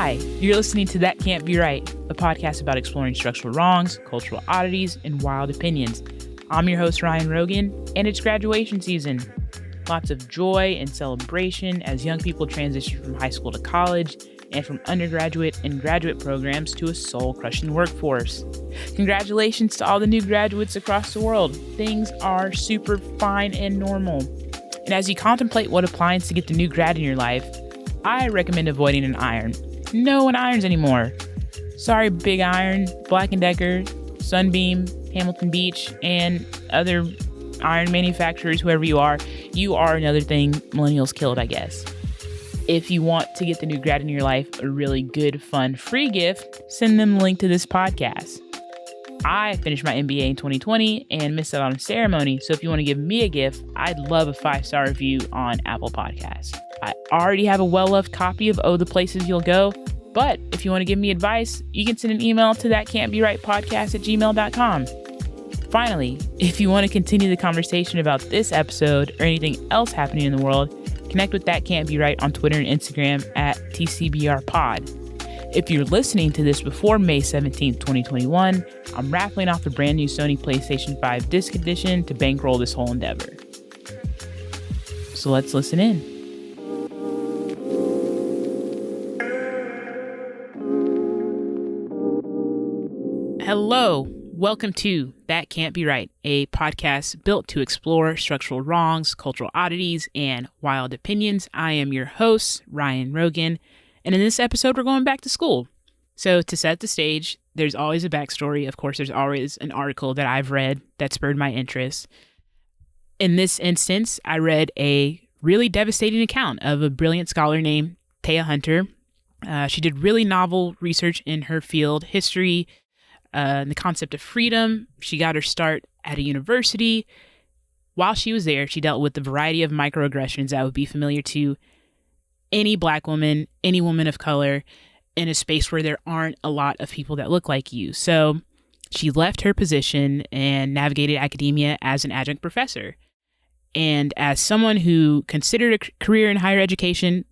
Hi, you're listening to That Can't Be Right, a podcast about exploring structural wrongs, cultural oddities, and wild opinions. I'm your host, Ryan Rogan, and it's graduation season. Lots of joy and celebration as young people transition from high school to college and from undergraduate and graduate programs to a soul-crushing workforce. Congratulations to all the new graduates across the world. Things are super fine and normal. And as you contemplate what appliance to get the new grad in your life, I recommend avoiding an iron. No one irons anymore. Sorry, Big Iron, Black & Decker, Sunbeam, Hamilton Beach, and other iron manufacturers, whoever you are another thing millennials killed, I guess. If you want to get the new grad in your life a really good, fun, free gift, send them a link to this podcast. I finished my MBA in 2020 and missed out on a ceremony, so if you want to give me a gift, I'd love a 5-star review on Apple Podcasts. I already have a well-loved copy of Oh, the Places You'll Go, but if you want to give me advice, you can send an email to thatcan'tberightpodcast@gmail.com. Finally, if you want to continue the conversation about this episode or anything else happening in the world, connect with That Can't Be Right on Twitter and Instagram at TCBRPod. If you're listening to this before May 17th, 2021, I'm raffling off the brand new Sony PlayStation 5 Disc Edition to bankroll this whole endeavor. So let's listen in. Hello, welcome to That Can't Be Right, a podcast built to explore structural wrongs, cultural oddities, and wild opinions. I am your host, Ryan Rogan, and in this episode, we're going back to school. So to set the stage, there's always a backstory. Of course, there's always an article that I've read that spurred my interest. In this instance, I read a really devastating account of a brilliant scholar named Thea Hunter. She did really novel research in her field, history, and the concept of freedom. She got her start at a university. While she was there, she dealt with a variety of microaggressions that would be familiar to any Black woman, any woman of color, in a space where there aren't a lot of people that look like you. So she left her position and navigated academia as an adjunct professor. And as someone who considered a career in higher education,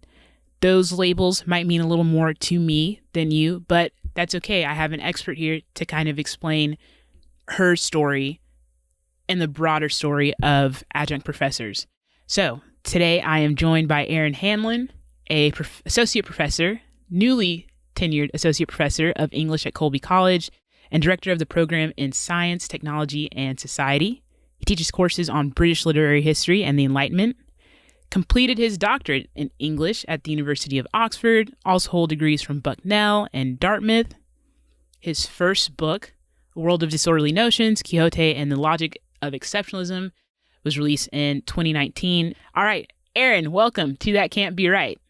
those labels might mean a little more to me than you, but that's okay. I have an expert here to kind of explain her story and the broader story of adjunct professors. So today I am joined by Aaron Hanlon, associate professor, newly tenured associate professor of English at Colby College, and director of the program in Science, Technology, and Society. He teaches courses on British literary history and the Enlightenment. Completed his doctorate in English at the University of Oxford, also hold degrees from Bucknell and Dartmouth. His first book, A World of Disorderly Notions, Quixote and the Logic of Exceptionalism, was released in 2019. All right, Aaron, welcome to That Can't Be Right.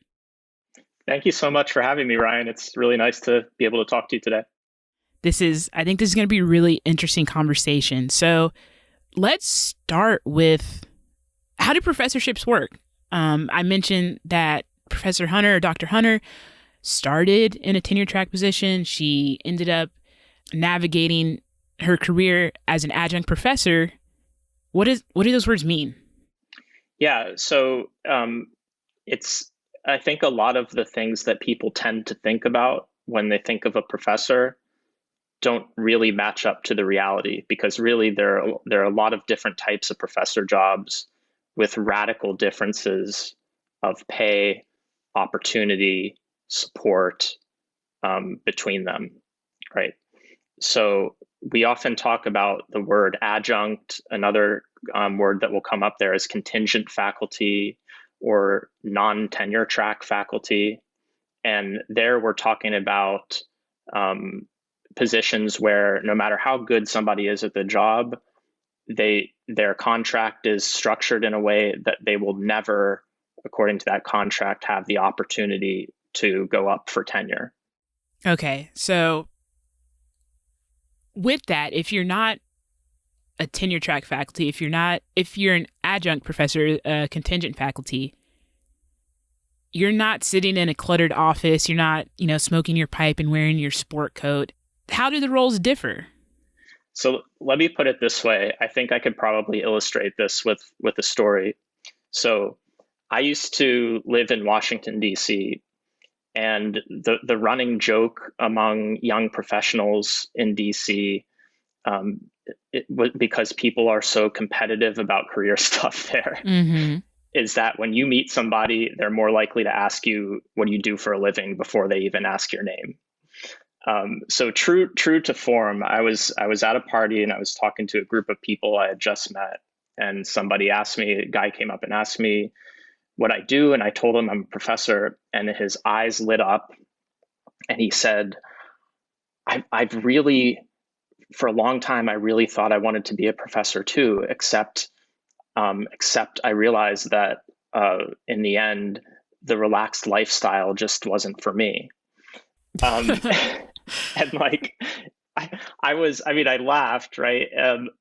Thank you so much for having me, Ryan. It's really nice to be able to talk to you today. I think this is going to be a really interesting conversation. So let's start with, how do professorships work? I mentioned that Professor Hunter, or Dr. Hunter, started in a tenure track position. She ended up navigating her career as an adjunct professor. What do those words mean? Yeah, so I think a lot of the things that people tend to think about when they think of a professor don't really match up to the reality, because really there are a lot of different types of professor jobs with radical differences of pay, opportunity, support between them, right? So we often talk about the word adjunct. Another word that will come up there is contingent faculty or non-tenure track faculty. And there we're talking about positions where no matter how good somebody is at the job, their contract is structured in a way that they will never, according to that contract, have the opportunity to go up for tenure. Okay, so with that, if you're not a tenure track faculty, if you're an adjunct professor, contingent faculty, you're not sitting in a cluttered office, you're not, smoking your pipe and wearing your sport coat. How do the roles differ? So let me put it this way. I think I could probably illustrate this with a story. So I used to live in Washington, D.C., And the running joke among young professionals in DC, because people are so competitive about career stuff there, Mm-hmm. is that when you meet somebody, they're more likely to ask you, what do you do for a living, before they even ask your name. So true to form, I was at a party and I was talking to a group of people I had just met, and a guy came up and asked me what I do, and I told him I'm a professor, and his eyes lit up, and he said, I've really, for a long time, I really thought I wanted to be a professor too, except I realized that in the end, the relaxed lifestyle just wasn't for me. And like, I laughed, right?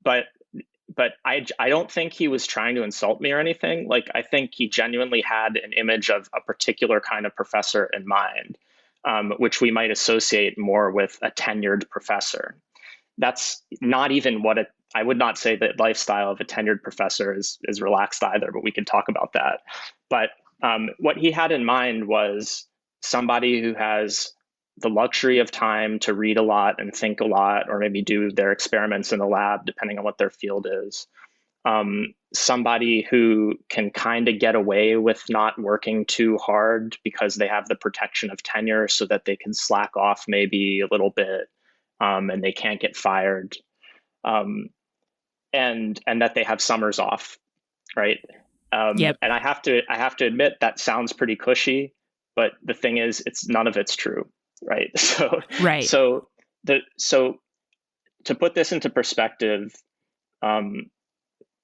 But I don't think he was trying to insult me or anything. Like, I think he genuinely had an image of a particular kind of professor in mind, which we might associate more with a tenured professor. That's not even I would not say that lifestyle of a tenured professor is relaxed either, but we can talk about that. But what he had in mind was somebody who has the luxury of time to read a lot and think a lot, or maybe do their experiments in the lab, depending on what their field is. Somebody who can kind of get away with not working too hard because they have the protection of tenure, so that they can slack off maybe a little bit, and they can't get fired, and that they have summers off, right? Yep. And I have to admit, that sounds pretty cushy, but the thing is, none of it's true, right? Right. So to put this into perspective,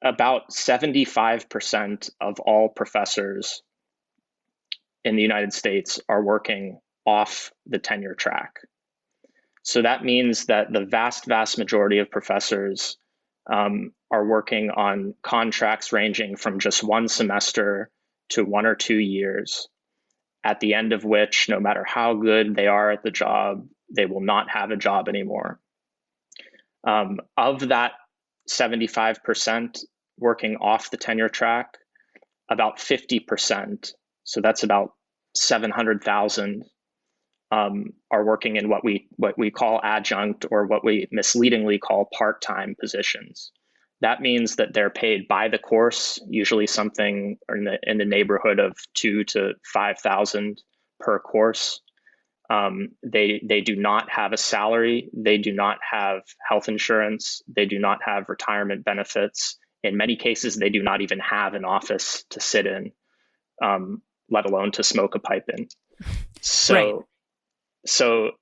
about 75% of all professors in the United States are working off the tenure track. So that means that the vast majority of professors are working on contracts ranging from just one semester to 1 or 2 years, at the end of which, no matter how good they are at the job, they will not have a job anymore. Of that 75% working off the tenure track, about 50%, so that's about 700,000, are working in what we call adjunct, or what we misleadingly call part-time positions. That means that they're paid by the course, usually something in the neighborhood of 2,000 to 5,000 per course. They do not have a salary. They do not have health insurance. They do not have retirement benefits. In many cases, they do not even have an office to sit in, let alone to smoke a pipe in. Right. So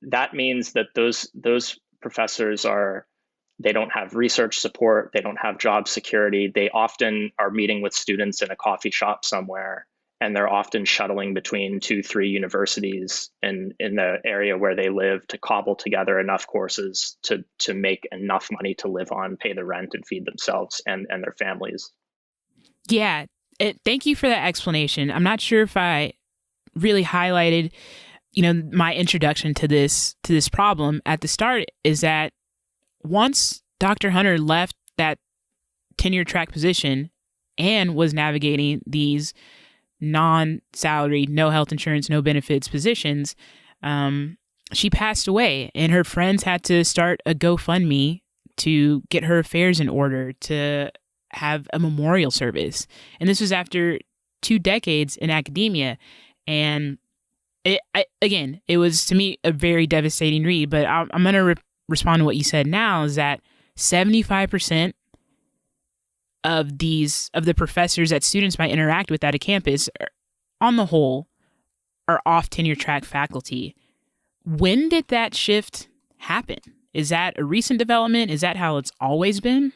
that means that those professors they don't have research support. They don't have job security. They often are meeting with students in a coffee shop somewhere, and they're often shuttling between 2-3 universities in the area where they live to cobble together enough courses to make enough money to live on, pay the rent, and feed themselves and their families. Yeah. Thank you for that explanation. I'm not sure if I really highlighted, my introduction to this problem at the start, is that once Dr. Hunter left that tenure track position and was navigating these non-salary, no health insurance, no benefits positions, she passed away, and her friends had to start a GoFundMe to get her affairs in order, to have a memorial service. And this was after 2 decades in academia. And it was, to me, a very devastating read. But I'm going to respond to what you said now, is that 75% of the professors that students might interact with at a campus, on the whole, are off tenure track faculty. When did that shift happen? Is that a recent development? Is that how it's always been?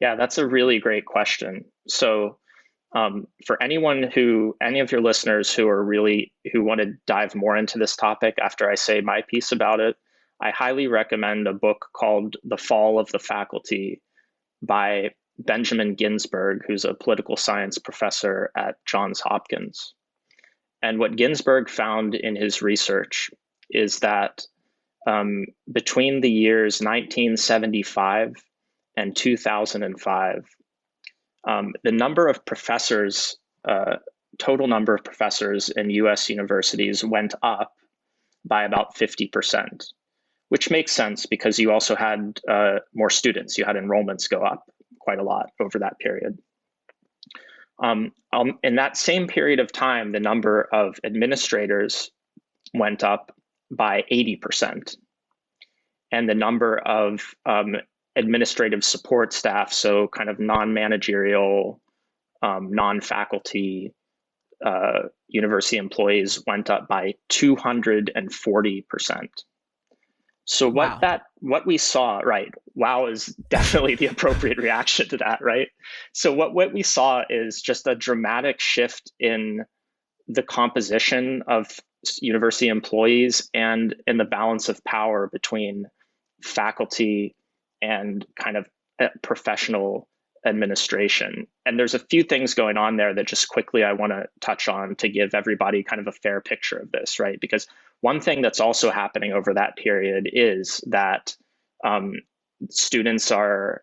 Yeah, that's a really great question. So for any of your listeners who want to dive more into this topic after I say my piece about it, I highly recommend a book called The Fall of the Faculty by Benjamin Ginsberg, who's a political science professor at Johns Hopkins. And what Ginsberg found in his research is that between the years 1975 and 2005, the number of professors total number of professors in US universities went up by about 50%, which makes sense because you also had more students. You had enrollments go up quite a lot over that period. In that same period of time, the number of administrators went up by 80%. And the number of administrative support staff, so kind of non-managerial, non-faculty university employees, went up by 240%. So Wow. what we saw, right? Wow is definitely the appropriate reaction to that, right? So what we saw is just a dramatic shift in the composition of university employees and in the balance of power between faculty and kind of professional administration. And there's a few things going on there that just quickly I want to touch on to give everybody kind of a fair picture of this, right? Because one thing that's also happening over that period is that students who are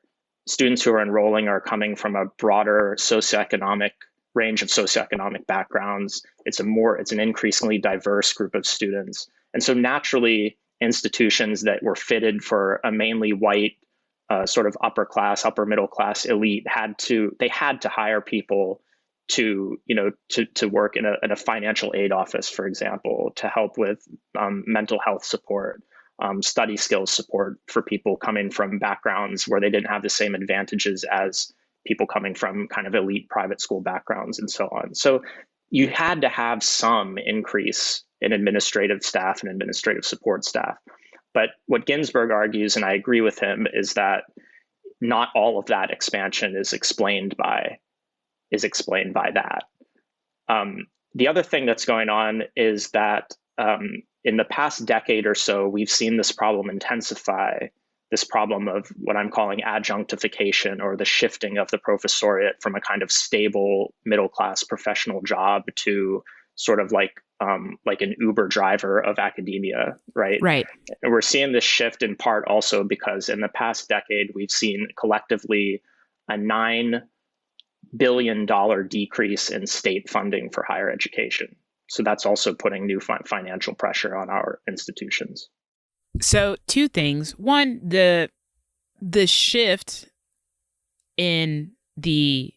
enrolling are coming from a broader socioeconomic range of socioeconomic backgrounds. It's an increasingly diverse group of students. And so naturally, institutions that were fitted for a mainly white sort of upper middle class elite had to hire people to work in a financial aid office, for example, to help with mental health support, study skills support for people coming from backgrounds where they didn't have the same advantages as people coming from kind of elite private school backgrounds and so on. So you had to have some increase in administrative staff and administrative support staff. But what Ginsburg argues, and I agree with him, is that not all of that expansion is explained by that. The other thing that's going on is that in the past decade or so, we've seen this problem intensify, this problem of what I'm calling adjunctification, or the shifting of the professoriate from a kind of stable middle-class professional job to sort of like an Uber driver of academia, right? Right. And we're seeing this shift in part also because in the past decade, we've seen collectively a $9 billion decrease in state funding for higher education. So that's also putting new financial pressure on our institutions. So two things. One, the shift in the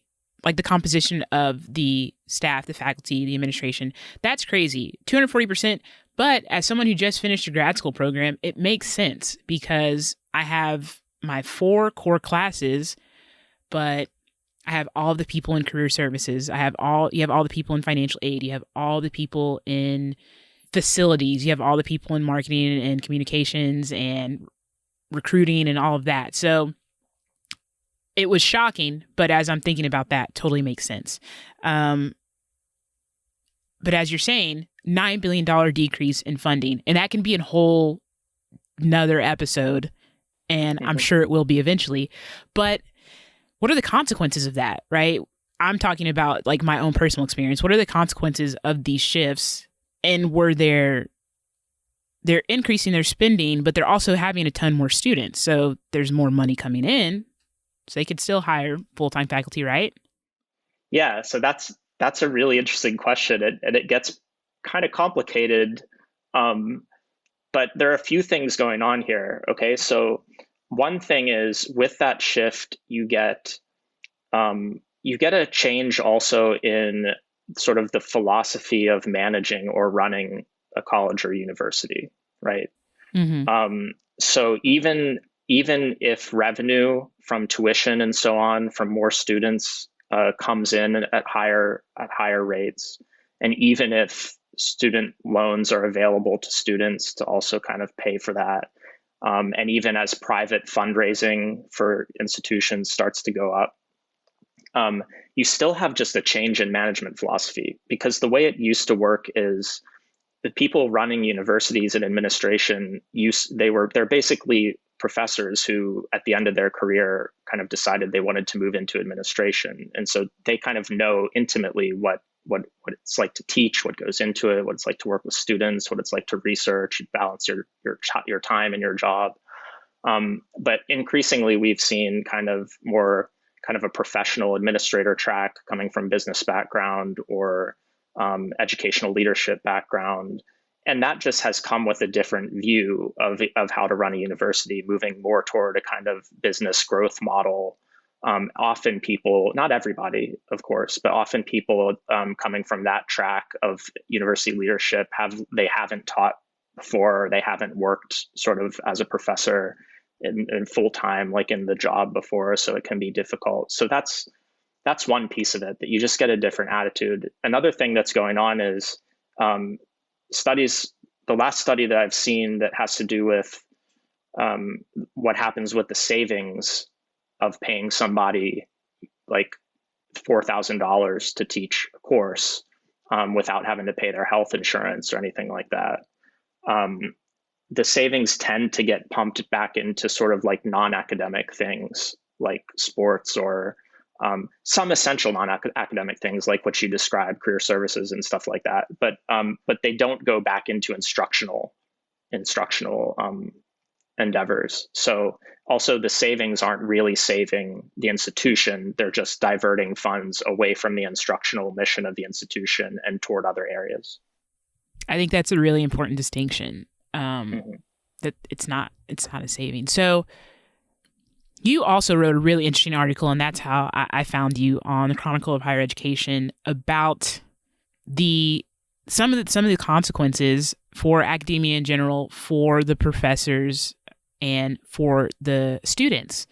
composition of the staff, the faculty, the administration, that's crazy. 240%. But as someone who just finished a grad school program, it makes sense because I have my 4 core classes, but I have all the people in career services. You have all the people in financial aid. You have all the people in facilities. You have all the people in marketing and communications and recruiting and all of that. So it was shocking, but as I'm thinking about that, totally makes sense. But as you're saying, $9 billion decrease in funding, and that can be a whole another episode, and I'm sure it will be eventually. But what are the consequences of that, right? I'm talking about like my own personal experience. What are the consequences of these shifts? And they're increasing their spending, but they're also having a ton more students. So there's more money coming in. So they could still hire full-time faculty, right? Yeah, so that's a really interesting question, and it gets kind of complicated. But there are a few things going on here. Okay, so one thing is with that shift, you get a change also in sort of the philosophy of managing or running a college or university, right? Mm-hmm. So even if revenue from tuition and so on from more students comes in at higher rates, and even if student loans are available to students to also kind of pay for that, and even as private fundraising for institutions starts to go up, you still have just a change in management philosophy, because the way it used to work is the people running universities and administration, they're basically professors who at the end of their career kind of decided they wanted to move into administration. And so they kind of know intimately what it's like to teach, what goes into it, what it's like to work with students, what it's like to research, balance your time and your job. But increasingly, we've seen kind of more kind of a professional administrator track coming from business background or educational leadership background. And that just has come with a different view of how to run a university, moving more toward a kind of business growth model. Often people, not everybody, of course, but often people coming from that track of university leadership they haven't taught before, they haven't worked sort of as a professor in full time, like in the job before, so it can be difficult. So that's one piece of it, that you just get a different attitude. Another thing that's going on is studies. The last study that I've seen that has to do with what happens with the savings of paying somebody like $4,000 to teach a course without having to pay their health insurance or anything like that. The savings tend to get pumped back into sort of like non-academic things like sports or some essential non-academic things like what you described, career services and stuff like that. But they don't go back into instructional endeavors. So also the savings aren't really saving the institution. They're just diverting funds away from the instructional mission of the institution and toward other areas. I think that's a really important distinction. That it's not a saving. So you also wrote a really interesting article, and that's how I found you, on the Chronicle of Higher Education, about some of the consequences for academia in general, for the professors, and for the students.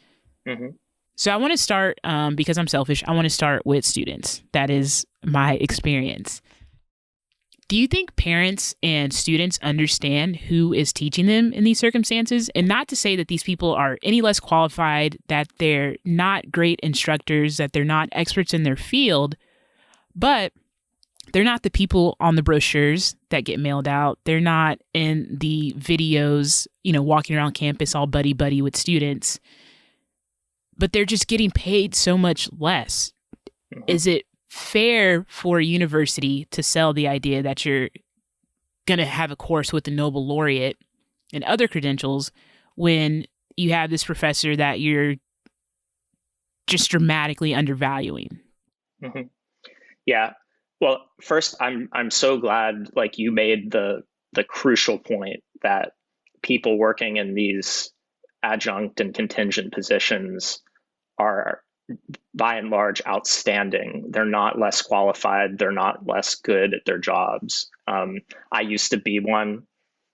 Mm-hmm. So I want to start, because I'm selfish, I want to start with students. That is my experience. Do you think parents and students understand who is teaching them in these circumstances? And not to say that these people are any less qualified, that they're not great instructors, that they're not experts in their field, but they're not the people on the brochures that get mailed out. They're not in the videos, walking around campus all buddy-buddy with students, but they're just getting paid so much less. Mm-hmm. Is it fair for a university to sell the idea that you're going to have a course with the Nobel laureate and other credentials when you have this professor that you're just dramatically undervaluing? Mm-hmm. Yeah. Well, first, I'm so glad you made the crucial point that people working in these adjunct and contingent positions are by and large outstanding. They're not less qualified. They're not less good at their jobs. I used to be one.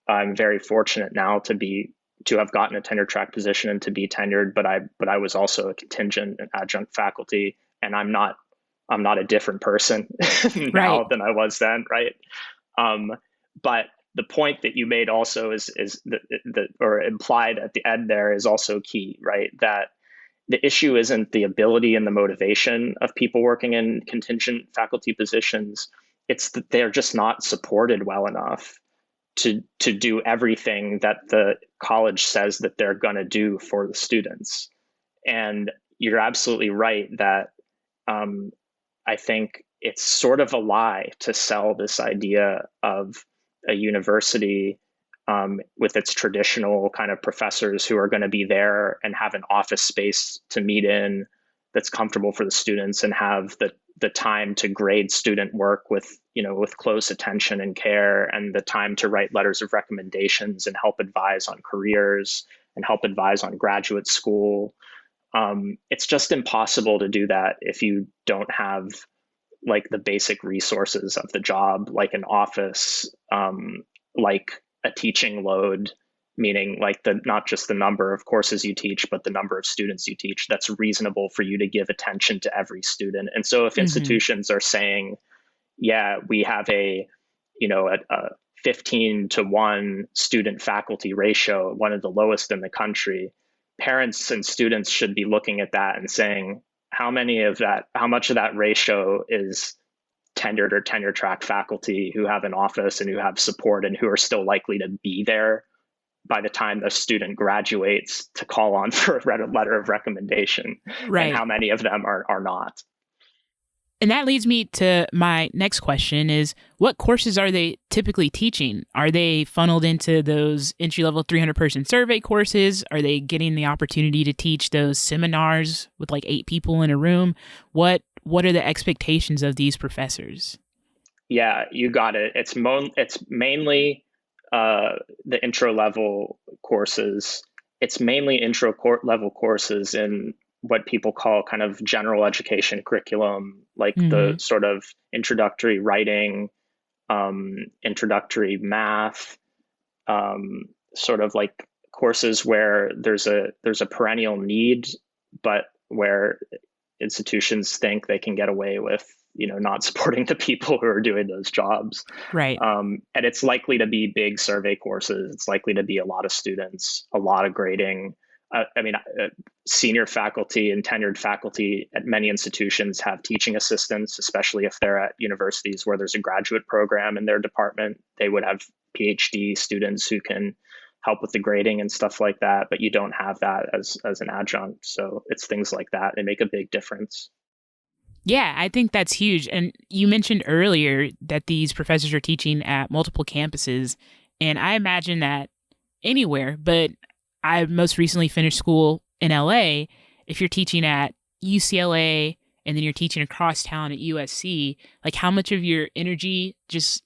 I'm very fortunate now to have gotten a tenure track position and to be tenured, but I was also a contingent and adjunct faculty, and I'm not a different person now than I was then, right? But the point that you made also is that or implied at the end there is also key, right? That the issue isn't the ability and the motivation of people working in contingent faculty positions. It's that they're just not supported well enough to do everything that the college says that they're going to do for the students. And you're absolutely right that I think it's sort of a lie to sell this idea of a university with its traditional kind of professors who are going to be there and have an office space to meet in that's comfortable for the students and have the time to grade student work with close attention and care, and the time to write letters of recommendations and help advise on careers and help advise on graduate school. It's just impossible to do that if you don't have the basic resources of the job, like an office, like a teaching load, meaning not just the number of courses you teach, but the number of students you teach that's reasonable for you to give attention to every student. And so if institutions are saying, yeah, we have a 15-to-1 student faculty ratio, one of the lowest in the country, parents and students should be looking at that and saying, how much of that ratio is tenured or tenure track faculty who have an office and who have support and who are still likely to be there by the time the student graduates to call on for a letter of recommendation, right? And how many of them are not? And that leads me to my next question is, what courses are they typically teaching? Are they funneled into those entry-level 300-person survey courses? Are they getting the opportunity to teach those seminars with like 8 people in a room? What are the expectations of these professors? Yeah, you got it. It's mainly the intro level courses. It's mainly level courses in what people call kind of general education curriculum, like the Mm-hmm. sort of introductory writing, introductory math, sort of like courses where there's a perennial need, but where institutions think they can get away with, not supporting the people who are doing those jobs. Right. And it's likely to be big survey courses. It's likely to be a lot of students, a lot of grading. Senior faculty and tenured faculty at many institutions have teaching assistants, especially if they're at universities where there's a graduate program in their department. They would have PhD students who can help with the grading and stuff like that, but you don't have that as an adjunct. So it's things like that. They make a big difference. Yeah, I think that's huge. And you mentioned earlier that these professors are teaching at multiple campuses. And I imagine that anywhere, but I most recently finished school in LA. If you're teaching at UCLA and then you're teaching across town at USC, like how much of your energy, just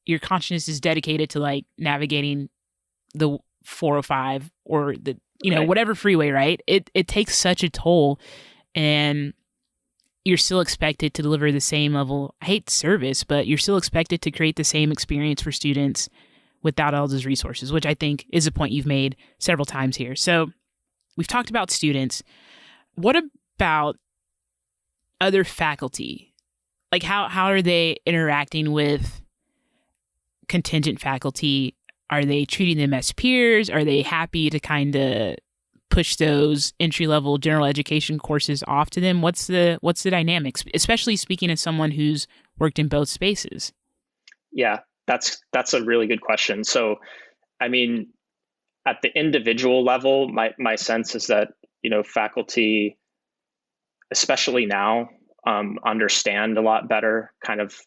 your consciousness is dedicated to like navigating the 405 or the, Right. whatever freeway, right? It takes such a toll. And you're still expected to deliver the same level, I hate service, but you're still expected to create the same experience for students without all those resources, which I think is a point you've made several times here. So we've talked about students. What about other faculty? Like how are they interacting with contingent faculty? Are they treating them as peers? Are they happy to kind of push those entry-level general education courses off to them? What's the dynamics, especially speaking as someone who's worked in both spaces? Yeah, that's a really good question. So, I mean, at the individual level, my sense is that, faculty, especially now, understand a lot better kind of,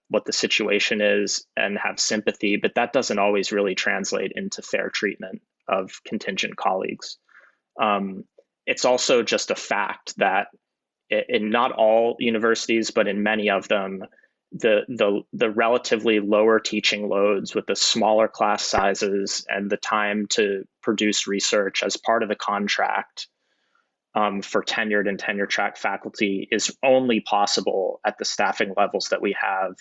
what the situation is and have sympathy, but that doesn't always really translate into fair treatment of contingent colleagues. It's also just a fact that in not all universities, but in many of them, the relatively lower teaching loads with the smaller class sizes and the time to produce research as part of the contract, for tenured and tenure track faculty is only possible at the staffing levels that we have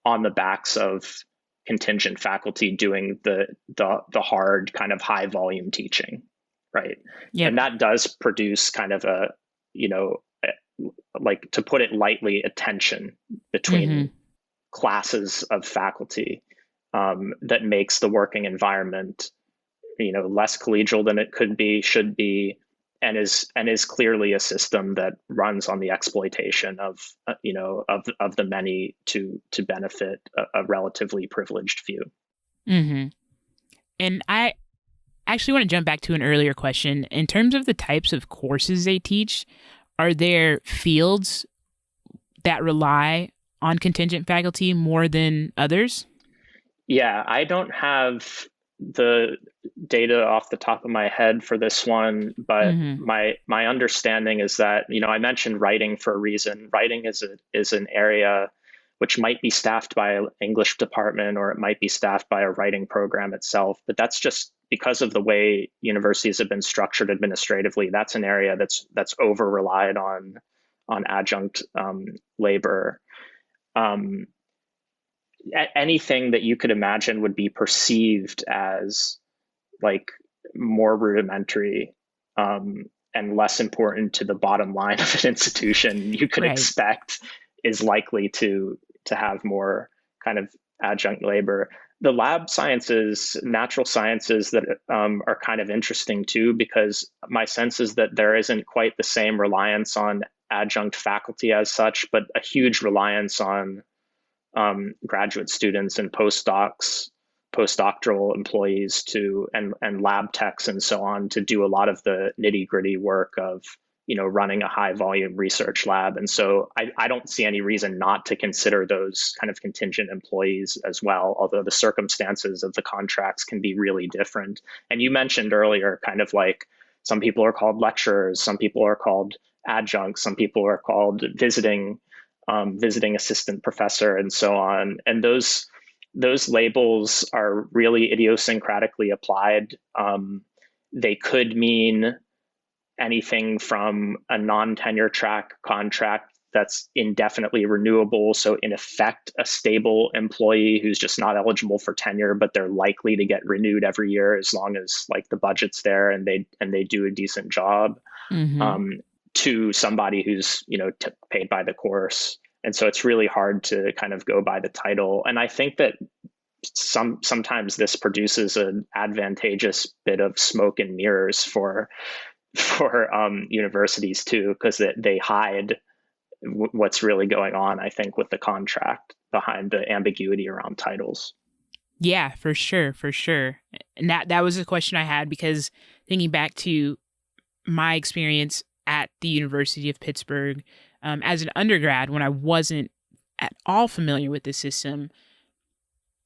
on the backs of contingent faculty doing the hard kind of high volume teaching, right? Yep. And that does produce kind of a, like, to put it lightly, a tension between Mm-hmm. classes of faculty, that makes the working environment, less collegial than it should be, and is clearly a system that runs on the exploitation of, of the many to benefit a relatively privileged few. Mm-hmm. And I actually want to jump back to an earlier question. In terms of the types of courses they teach, are there fields that rely on contingent faculty more than others? Yeah, I don't have the data off the top of my head for this one, but Mm-hmm. my understanding is that, I mentioned writing for a reason. Writing is an area which might be staffed by an English department, or it might be staffed by a writing program itself. But that's just because of the way universities have been structured administratively. That's an area that's over relied on adjunct labor. Um, Anything that you could imagine would be perceived as like more rudimentary, and less important to the bottom line of an institution, you could Right. expect is likely to have more kind of adjunct labor. The lab sciences, natural sciences, that are kind of interesting too, because my sense is that there isn't quite the same reliance on adjunct faculty as such, but a huge reliance on graduate students and postdoctoral employees and lab techs and so on to do a lot of the nitty gritty work of running a high volume research lab. And so I don't see any reason not to consider those kind of contingent employees as well, although the circumstances of the contracts can be really different. And you mentioned earlier kind of like some people are called lecturers, some people are called adjuncts, some people are called visiting assistant professor, and so on. And those labels are really idiosyncratically applied. They could mean anything from a non-tenure track contract that's indefinitely renewable. So in effect, a stable employee who's just not eligible for tenure, but they're likely to get renewed every year as long as like the budget's there and they do a decent job. To somebody who's paid by the course. And so it's really hard to kind of go by the title. And I think that sometimes this produces an advantageous bit of smoke and mirrors for universities too, because they hide what's really going on, I think, with the contract behind the ambiguity around titles. Yeah, for sure. And that was a question I had, because thinking back to my experience at the University of Pittsburgh as an undergrad, when I wasn't at all familiar with the system,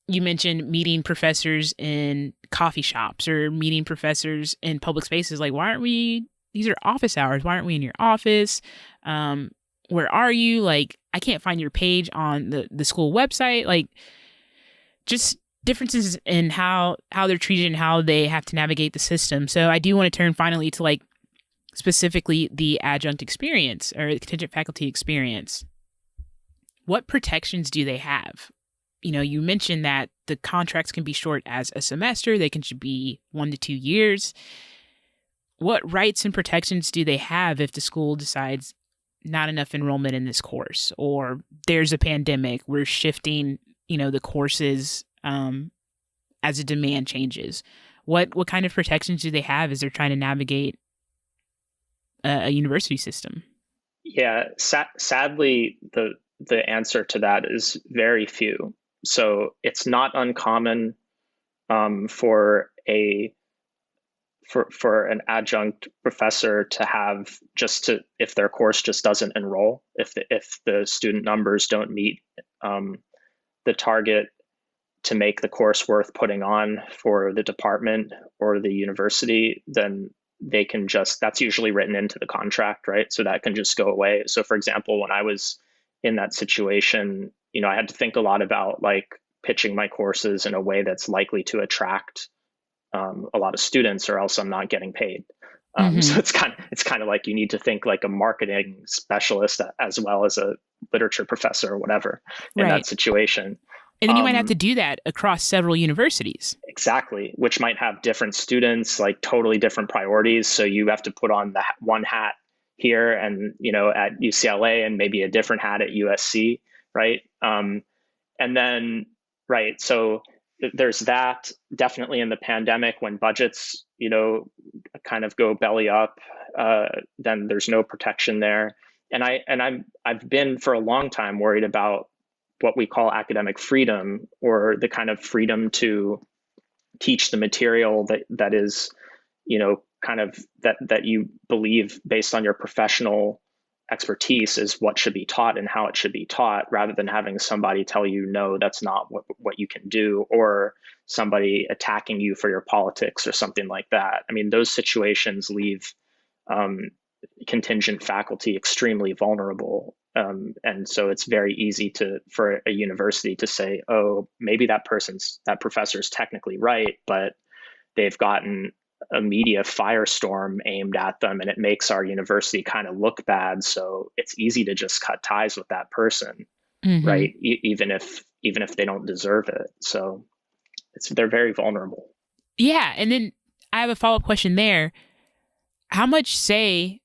you mentioned meeting professors in coffee shops or meeting professors in public spaces. Like, these are office hours. Why aren't we in your office? Where are you? Like, I can't find your page on the school website. Like, just differences in how they're treated and how they have to navigate the system. So I do want to turn finally to like specifically the adjunct experience or the contingent faculty experience. What protections do they have? You mentioned that the contracts can be short as a semester. They can be 1 to 2 years. What rights and protections do they have if the school decides not enough enrollment in this course, or there's a pandemic, we're shifting, the courses as the demand changes? What kind of protections do they have as they're trying to navigate a university system? Yeah, sadly, the answer to that is very few. So it's not uncommon for an adjunct professor to have if their course just doesn't enroll, if the student numbers don't meet the target to make the course worth putting on for the department or the university, then they can that's usually written into the contract, right? So that can just go away. So for example, when I was in that situation, I had to think a lot about like pitching my courses in a way that's likely to attract a lot of students, or else I'm not getting paid. So it's kind of like you need to think like a marketing specialist as well as a literature professor or whatever in that situation. And then you might have to do that across several universities. Exactly, which might have different students, like totally different priorities. So you have to put on the one hat here and, at UCLA, and maybe a different hat at USC, right? And then, right, so there's that. Definitely in the pandemic, when budgets, kind of go belly up, then there's no protection there. And I've been for a long time worried about what we call academic freedom, or the kind of freedom to teach the material that is, kind of that you believe based on your professional expertise is what should be taught and how it should be taught, rather than having somebody tell you, no, that's not what you can do, or somebody attacking you for your politics or something like that. I mean, those situations leave contingent faculty extremely vulnerable. And so it's very easy for a university to say, oh, maybe that professor's technically right, but they've gotten a media firestorm aimed at them, and it makes our university kind of look bad. So it's easy to just cut ties with that person, right? Even if they don't deserve it. So they're very vulnerable. Yeah. And then I have a follow-up question there. How much say,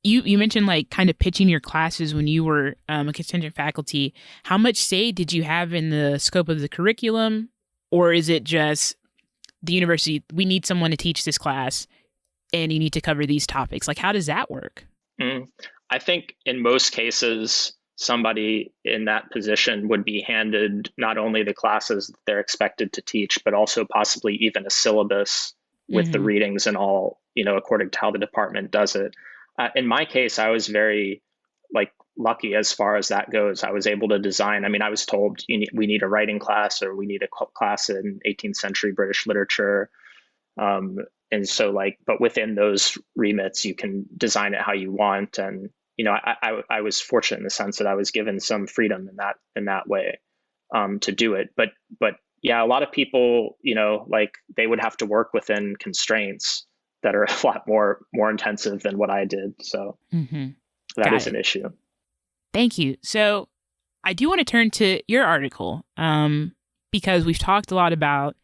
you mentioned like kind of pitching your classes when you were a contingent faculty. How much say did you have in the scope of the curriculum? Or is it just the university, we need someone to teach this class and you need to cover these topics? Like, how does that work? I think in most cases, somebody in that position would be handed not only the classes that they're expected to teach, but also possibly even a syllabus with the readings and all, according to how the department does it. in my case, I was very like lucky as far as that goes. I was able to design. I mean, I was told we need a writing class, or we need a class in 18th century British literature. And so but within those remits, you can design it how you want. And, I was fortunate in the sense that I was given some freedom in that way, to do it. But yeah, a lot of people, they would have to work within constraints that are a lot more intensive than what I did. So that is an issue. Thank you. So I do want to turn to your article, because we've talked a lot about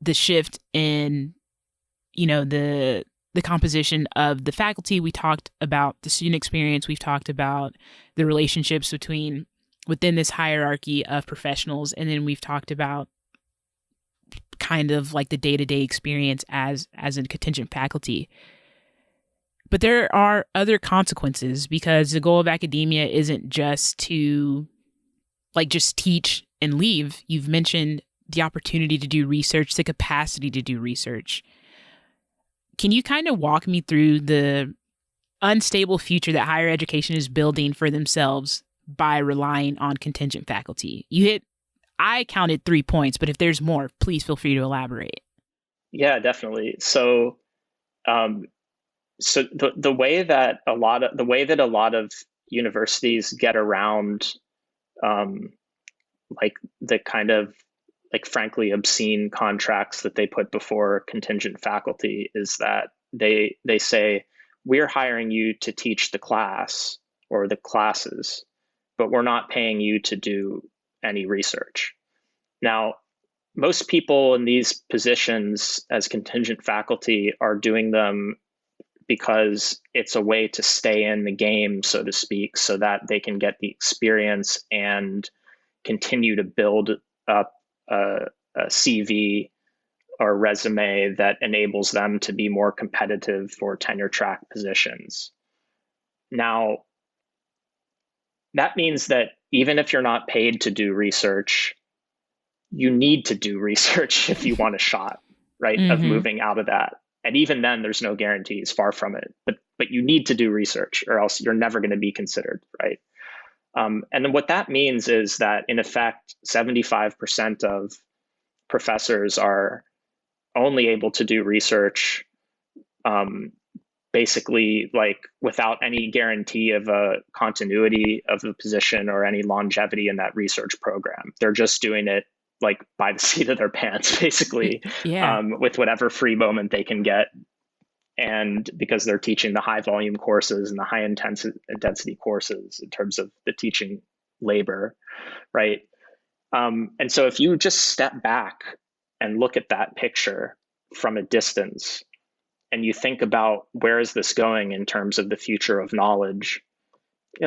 the shift in, the composition of the faculty. We talked about the student experience. We've talked about the relationships within this hierarchy of professionals. And then we've talked about kind of like the day-to-day experience as a contingent faculty. But there are other consequences, because the goal of academia isn't just to just teach and leave. You've mentioned the opportunity to do research, the capacity to do research. Can you kind of walk me through the unstable future that higher education is building for themselves by relying on contingent faculty? I counted 3 points, but if there's more, please feel free to elaborate. Yeah, definitely. So, the way that a lot of universities get around, the kind of frankly obscene contracts that they put before contingent faculty, is that they say, we're hiring you to teach the class or the classes, but we're not paying you to do any research. Now, most people in these positions as contingent faculty are doing them because it's a way to stay in the game, so to speak, so that they can get the experience and continue to build up a CV or resume that enables them to be more competitive for tenure track positions. Now, that means that even if you're not paid to do research, you need to do research if you want a shot, right, of moving out of that. And even then, there's no guarantees, far from it. But you need to do research, or else you're never going to be considered, right? And then what that means is that, in effect, 75% of professors are only able to do research, basically without any guarantee of a continuity of the position or any longevity in that research program. They're just doing it by the seat of their pants, basically, with whatever free moment they can get. And because they're teaching the high volume courses and the high intensity courses in terms of the teaching labor, right? And so if you just step back and look at that picture from a distance, and you think about where is this going in terms of the future of knowledge,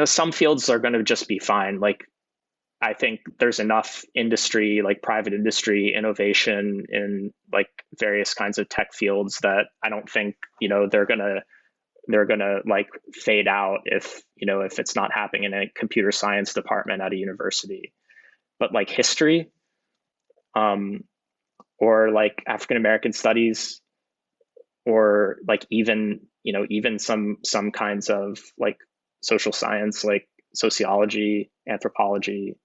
some fields are going to just be fine. I think there's enough industry, private industry innovation in various kinds of tech fields, that I don't think, they're gonna fade out if it's not happening in a computer science department at a university. But history, or African American studies, or even some kinds of social science, like sociology, anthropology,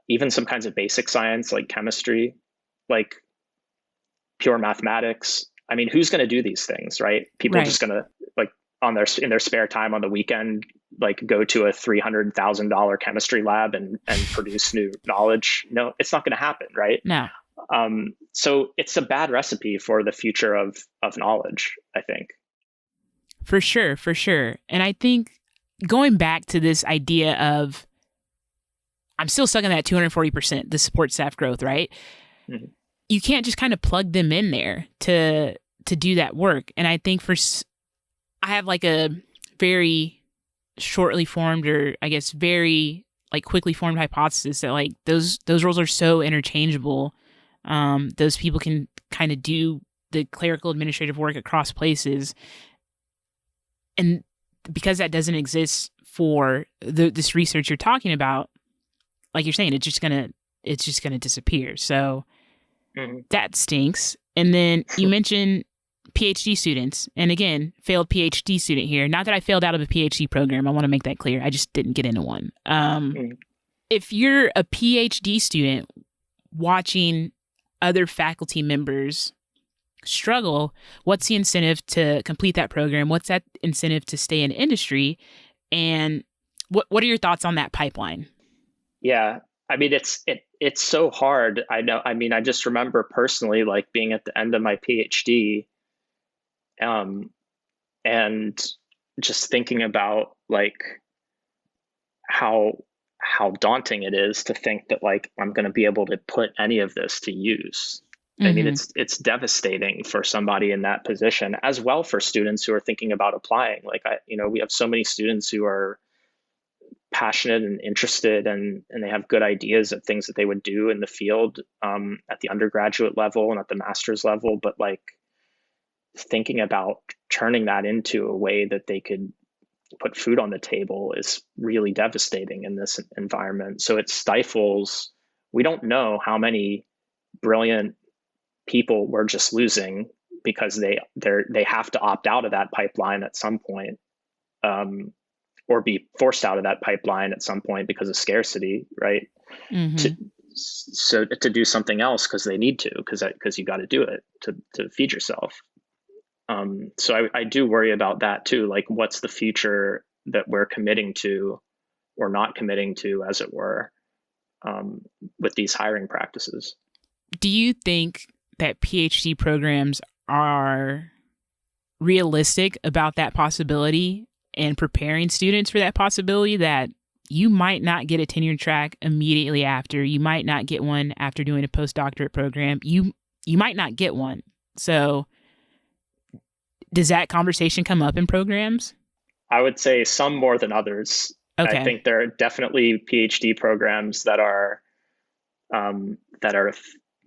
even some kinds of basic science like chemistry, pure mathematics. I mean, who's going to do these things, right? People are just going to in their spare time on the weekend, go to a $300,000 chemistry lab and produce new knowledge. No, it's not going to happen, right? No. So it's a bad recipe for the future of knowledge, I think. For sure. And I think going back to this idea of, I'm still stuck on that 240%, the support staff growth, right? Mm-hmm. You can't just kind of plug them in there to do that work. And I think I have a very shortly formed, or I guess very quickly formed hypothesis that those roles are so interchangeable. Those people can kind of do the clerical administrative work across places. And because that doesn't exist for this research you're talking about, like you're saying, it's just gonna disappear. So that stinks. And then you mentioned PhD students, and again, failed PhD student here. Not that I failed out of a PhD program. I want to make that clear. I just didn't get into one. If you're a PhD student watching other faculty members struggle, what's the incentive to complete that program? What's that incentive to stay in industry? And what are your thoughts on that pipeline? Yeah, I mean, it's so hard. I know. I mean, I just remember personally, like being at the end of my PhD, and just thinking about like how daunting it is to think that like I'm going to be able to put any of this to use. I mean, it's devastating for somebody in that position, as well for students who are thinking about applying. Like we have so many students who are passionate and interested, and they have good ideas of things that they would do in the field, at the undergraduate level and at the master's level. But like thinking about turning that into a way that they could put food on the table is really devastating in this environment. So it stifles. We don't know how many brilliant people we're just losing because they have to opt out of that pipeline at some point, or be forced out of that pipeline at some point because of scarcity, right? To do something else because they need to, because you got to do it to feed yourself. So I do worry about that too. Like, what's the future that we're committing to or not committing to, as it were, with these hiring practices? Do you think that PhD programs are realistic about that possibility and preparing students for that possibility, that you might not get a tenure track immediately after, you might not get one after doing a postdoctorate program, you might not get one? So does that conversation come up in programs? I would say some more than others. Okay. I think there are definitely PhD programs that are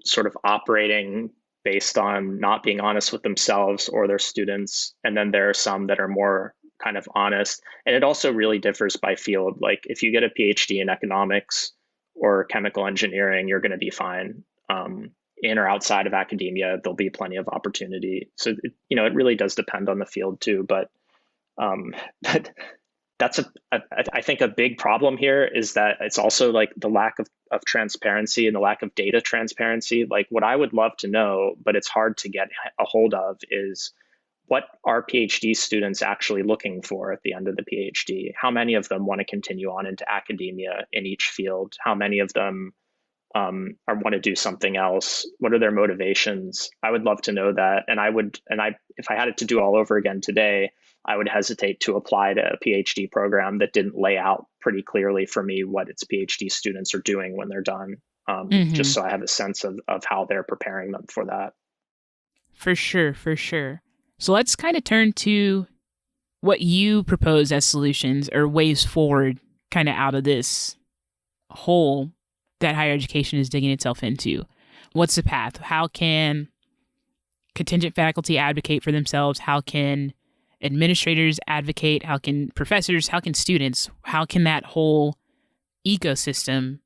sort of operating based on not being honest with themselves or their students. And then there are some that are more kind of honest. And it also really differs by field. Like if you get a PhD in economics or chemical engineering, you're going to be fine. In or outside of academia, there'll be plenty of opportunity. So, it really does depend on the field too. But that's I think a big problem here is that it's also like the lack of transparency and the lack of data transparency. Like what I would love to know, but it's hard to get a hold of, is what are PhD students actually looking for at the end of the PhD? How many of them want to continue on into academia in each field? How many of them want to do something else? What are their motivations? I would love to know that. And if I had it to do all over again today, I would hesitate to apply to a PhD program that didn't lay out pretty clearly for me what its PhD students are doing when they're done, just so I have a sense of how they're preparing them for that. For sure, for sure. So let's kind of turn to what you propose as solutions or ways forward kind of out of this hole that higher education is digging itself into. What's the path? How can contingent faculty advocate for themselves? How can administrators advocate? How can professors? How can students? How can that whole ecosystem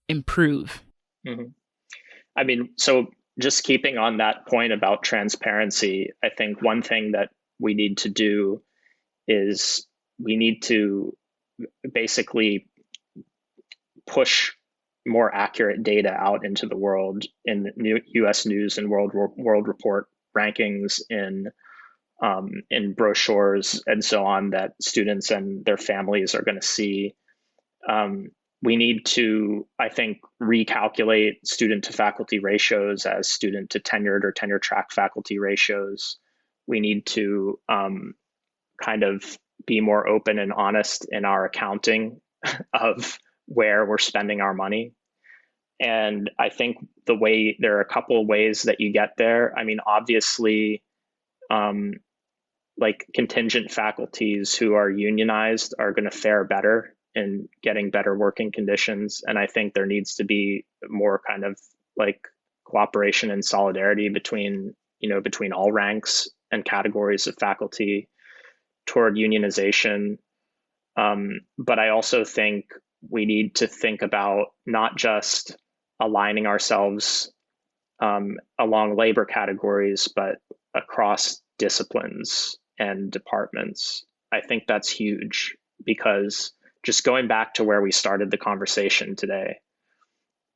improve? I mean, so just keeping on that point about transparency, I think one thing that we need to do is we need to basically push more accurate data out into the world in the U.S. News and World Report rankings, in brochures and so on, that students and their families are going to see. We need to, I think, recalculate student to faculty ratios as student to tenured or tenure track faculty ratios. We need to kind of be more open and honest in our accounting of where we're spending our money. And I think there are a couple of ways that you get there. I mean, obviously, like contingent faculties who are unionized are going to fare better in getting better working conditions. And I think there needs to be more kind of like cooperation and solidarity between all ranks and categories of faculty toward unionization. But I also think we need to think about not just aligning ourselves along labor categories, but across disciplines and departments. I think that's huge because just going back to where we started the conversation today,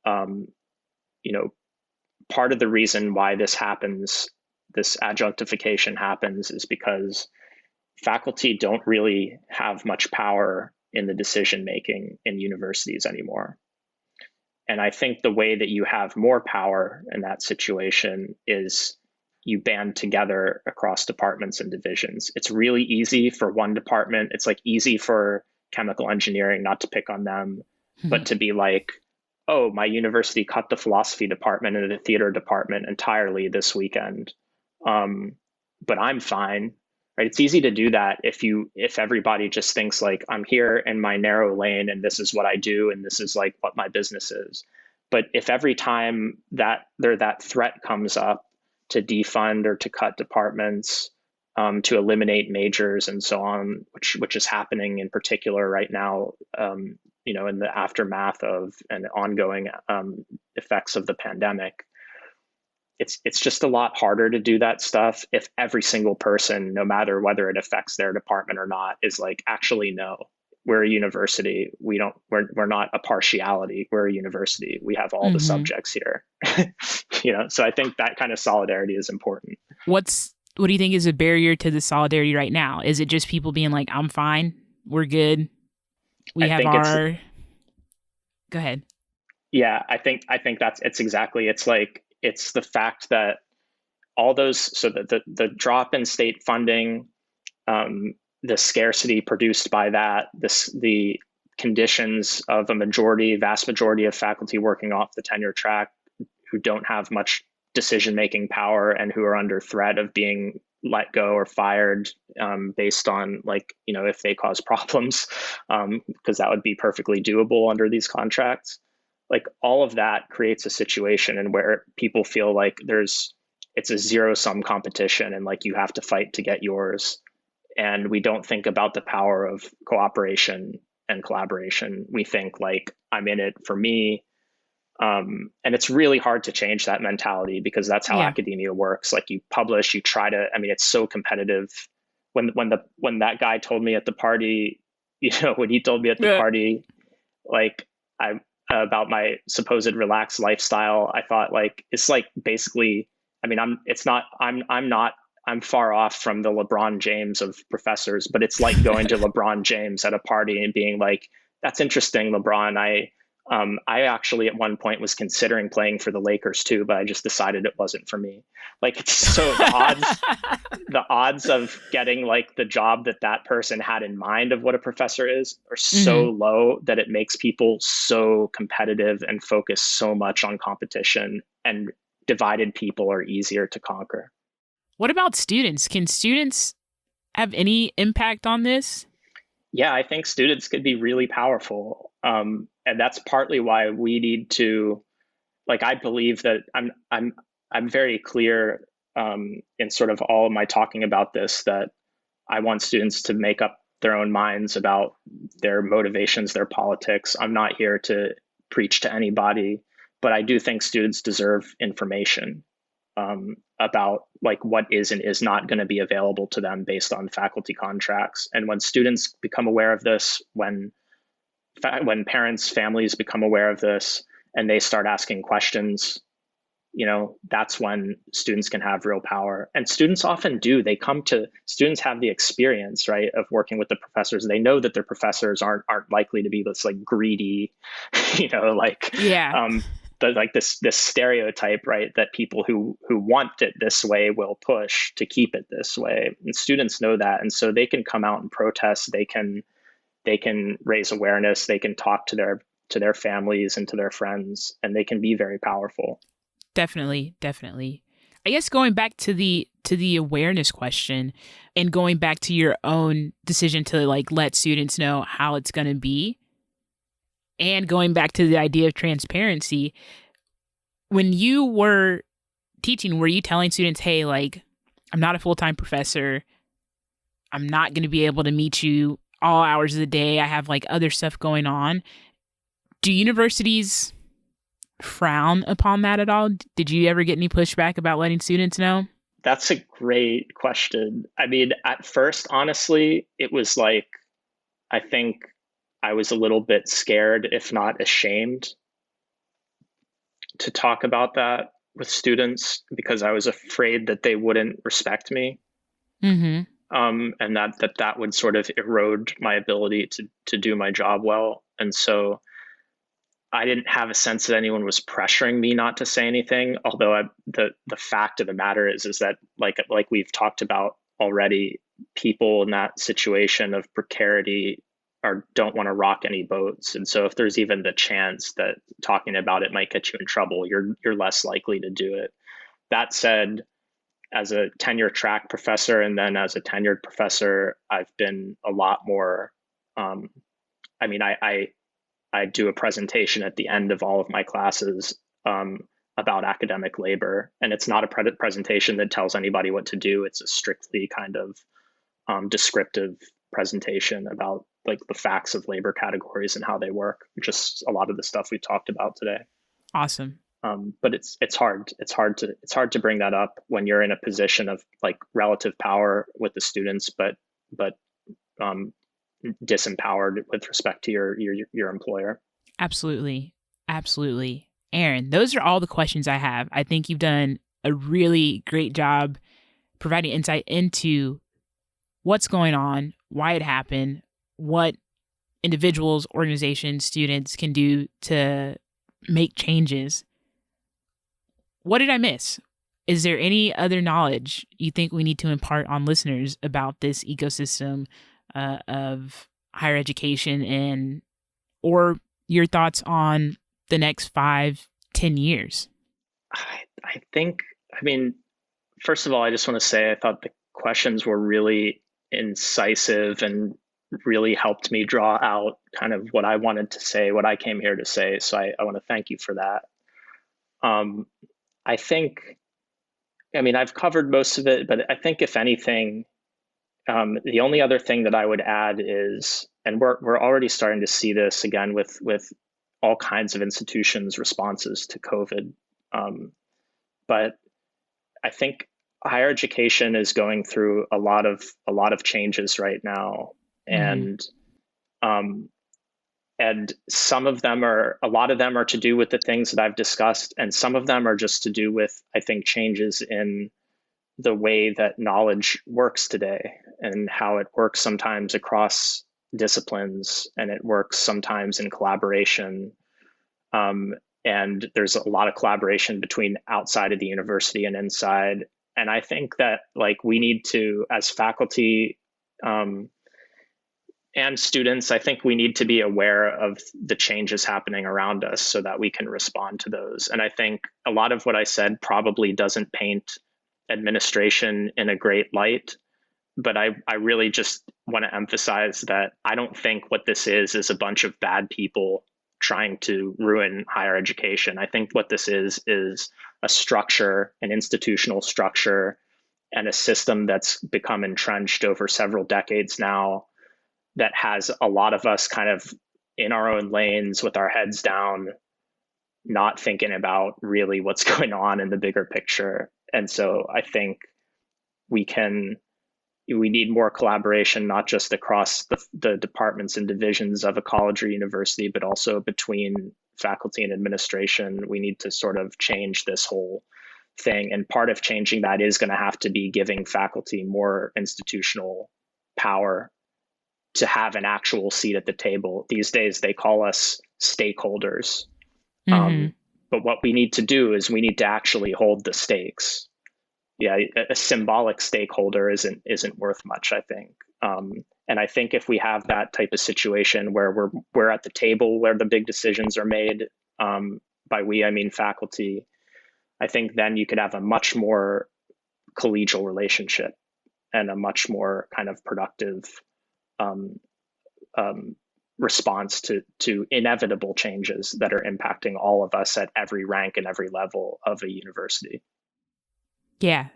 you know, part of the reason why this happens, this adjunctification happens, is because faculty don't really have much power in the decision making in universities anymore. And I think the way that you have more power in that situation is you band together across departments and divisions. It's really easy for one department. It's like easy for chemical engineering, not to pick on them, but to be like, oh, my university cut the philosophy department and the theater department entirely this weekend. But I'm fine. Right? It's easy to do that if everybody just thinks like, I'm here in my narrow lane and this is what I do and this is like what my business is. But if every time that threat comes up to defund or to cut departments, to eliminate majors and so on, which is happening in particular right now, in the aftermath of and ongoing effects of the pandemic, it's just a lot harder to do that stuff if every single person, no matter whether it affects their department or not, is like, actually, no, we're a university. We're not a partiality. We're a university. We have all the subjects here. So I think that kind of solidarity is important. What do you think is a barrier to the solidarity right now? Is it just people being like, I'm fine, we're good, we have our... Go ahead. Yeah, I think it's the fact that all those, so the drop in state funding, the scarcity produced by that, the conditions of a vast majority of faculty working off the tenure track who don't have much decision-making power and who are under threat of being let go or fired based on if they cause problems, because that would be perfectly doable under these contracts. Like all of that creates a situation and where people feel like it's a zero-sum competition and like you have to fight to get yours. And we don't think about the power of cooperation and collaboration. We think like, I'm in it for me. And it's really hard to change that mentality because that's how academia works. Like you publish, you try to, it's so competitive. When that guy told me at the party, when he told me at the party, like about my supposed relaxed lifestyle, I thought like, it's like basically, I'm far off from the LeBron James of professors, but it's like going to LeBron James at a party and being like, that's interesting, LeBron. I actually at one point was considering playing for the Lakers too, but I just decided it wasn't for me. Like it's so the odds of getting like the job that person had in mind of what a professor is are so low that it makes people so competitive and focus so much on competition, and divided people are easier to conquer. What about students? Can students have any impact on this? Yeah, I think students could be really powerful. And that's partly why we need to, I believe that I'm very clear in sort of all of my talking about this, that I want students to make up their own minds about their motivations, their politics. I'm not here to preach to anybody, but I do think students deserve information about what is and is not going to be available to them based on faculty contracts. And when students become aware of this, when parents, families become aware of this and they start asking questions, that's when students can have real power. And students often do. Students have the experience, right, of working with the professors. They know that their professors aren't likely to be this greedy, this stereotype, right, that people who want it this way will push to keep it this way. And students know that. And so they can come out and protest. They can raise awareness. They can talk to their families and to their friends, and they can be very powerful. Definitely. I guess going back to the awareness question and going back to your own decision to let students know how it's going to be, and going back to the idea of transparency, when you were teaching, were you telling students, hey, I'm not a full-time professor. I'm not going to be able to meet you all hours of the day. I have other stuff going on. Do universities frown upon that at all? Did you ever get any pushback about letting students know? That's a great question. I mean, at first, honestly, it was like, I think I was a little bit scared, if not ashamed, to talk about that with students because I was afraid that they wouldn't respect me. Mm-hmm. And that would sort of erode my ability to do my job well. And so I didn't have a sense that anyone was pressuring me not to say anything. Although the fact of the matter is that like we've talked about already, people in that situation of precarity don't want to rock any boats. And so if there's even the chance that talking about it might get you in trouble, you're less likely to do it. That said, as a tenure track professor and then as a tenured professor, I've been a lot more. I mean, I do a presentation at the end of all of my classes about academic labor, and it's not a presentation that tells anybody what to do. It's a strictly kind of descriptive presentation about like the facts of labor categories and how they work. Just a lot of the stuff we talked about today. Awesome. But it's hard. It's hard to bring that up when you're in a position of like relative power with the students, but disempowered with respect to your employer. Absolutely. Absolutely. Aaron, those are all the questions I have. I think you've done a really great job providing insight into what's going on, why it happened, what individuals, organizations, students can do to make changes. What did I miss? Is there any other knowledge you think we need to impart on listeners about this ecosystem of higher education or your thoughts on the next 5-10 years? I think, I mean, first of all, I just want to say I thought the questions were really incisive and really helped me draw out kind of what I wanted to say, what I came here to say. So I want to thank you for that. I think, I mean, I've covered most of it, but I think if anything, the only other thing that I would add is, and we're already starting to see this again with all kinds of institutions' responses to COVID, but I think higher education is going through a lot of changes right now, and some of them a lot of them are to do with the things that I've discussed, and some of them are just to do with, I think, changes in the way that knowledge works today and how it works sometimes across disciplines and it works sometimes in collaboration. And there's a lot of collaboration between outside of the university and inside. And I think that like we need to, as faculty and students, I think we need to be aware of the changes happening around us so that we can respond to those. And I think a lot of what I said probably doesn't paint administration in a great light, but I really just want to emphasize that I don't think what this is a bunch of bad people trying to ruin higher education. I think what this is a structure, an institutional structure, and a system that's become entrenched over several decades now that has a lot of us kind of in our own lanes with our heads down, not thinking about really what's going on in the bigger picture. And so I think we need more collaboration, not just across the departments and divisions of a college or university, but also between faculty and administration. We need to sort of change this whole thing. And part of changing that is going to have to be giving faculty more institutional power to have an actual seat at the table. These days, they call us stakeholders. But what we need to do is we need to actually hold the stakes. Yeah, a symbolic stakeholder isn't worth much, I think. And I think if we have that type of situation where we're at the table where the big decisions are made, by we I mean faculty, I think then you could have a much more collegial relationship and a much more kind of productive response to inevitable changes that are impacting all of us at every rank and every level of a university. Yeah,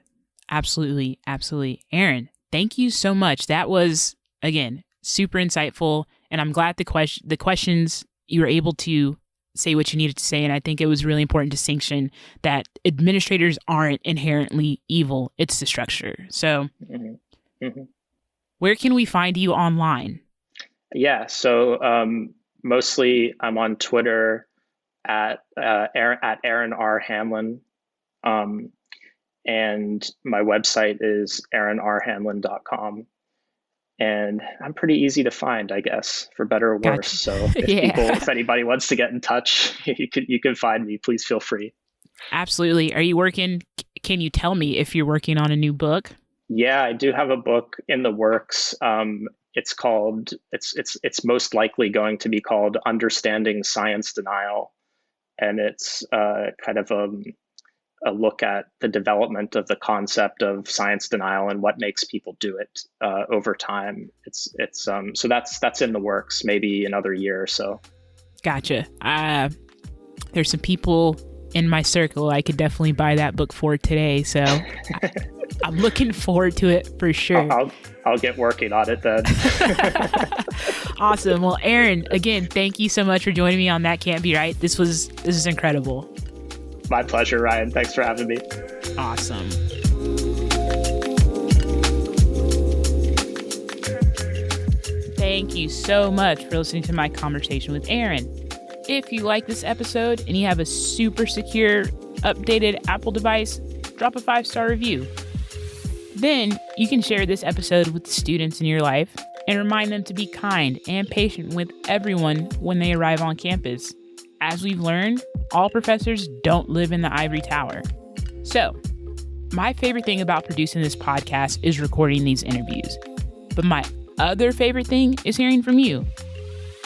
absolutely. Absolutely. Aaron, thank you so much. That was, again, super insightful. And I'm glad the questions you were able to say what you needed to say. And I think it was a really important distinction that administrators aren't inherently evil. It's the structure. So where can we find you online? Yeah. So mostly I'm on Twitter at Aaron R. Hanlon. And my website is aaronrhanlon.com. And I'm pretty easy to find, I guess, for better or worse. Gotcha. So if anybody wants to get in touch, you can find me. Please feel free. Absolutely. Are you working? Can you tell me if you're working on a new book? Yeah, I do have a book in the works. It's called. It's most likely going to be called Understanding Science Denial, and it's kind of a look at the development of the concept of science denial and what makes people do it over time. So that's in the works, maybe another year or so. Gotcha. There's some people in my circle I could definitely buy that book for today, so I'm looking forward to it for sure. I'll get working on it then. Awesome. Well, Aaron, again, thank you so much for joining me on That Can't Be Right. This is incredible. My pleasure, Ryan. Thanks for having me. Awesome. Thank you so much for listening to my conversation with Aaron. If you like this episode and you have a super secure, updated Apple device, drop a 5-star review. Then you can share this episode with the students in your life and remind them to be kind and patient with everyone when they arrive on campus. As we've learned, all professors don't live in the ivory tower. So, my favorite thing about producing this podcast is recording these interviews. But my other favorite thing is hearing from you.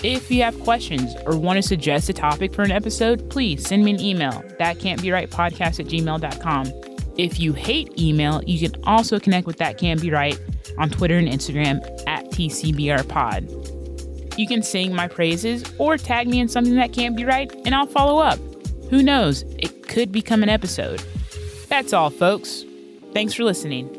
If you have questions or want to suggest a topic for an episode, please send me an email, thatcan'tberight@gmail.com. If you hate email, you can also connect with That Can't Be Right on Twitter and Instagram @TCBRpod. You can sing my praises or tag me in something that can't be right, and I'll follow up. Who knows? It could become an episode. That's all, folks. Thanks for listening.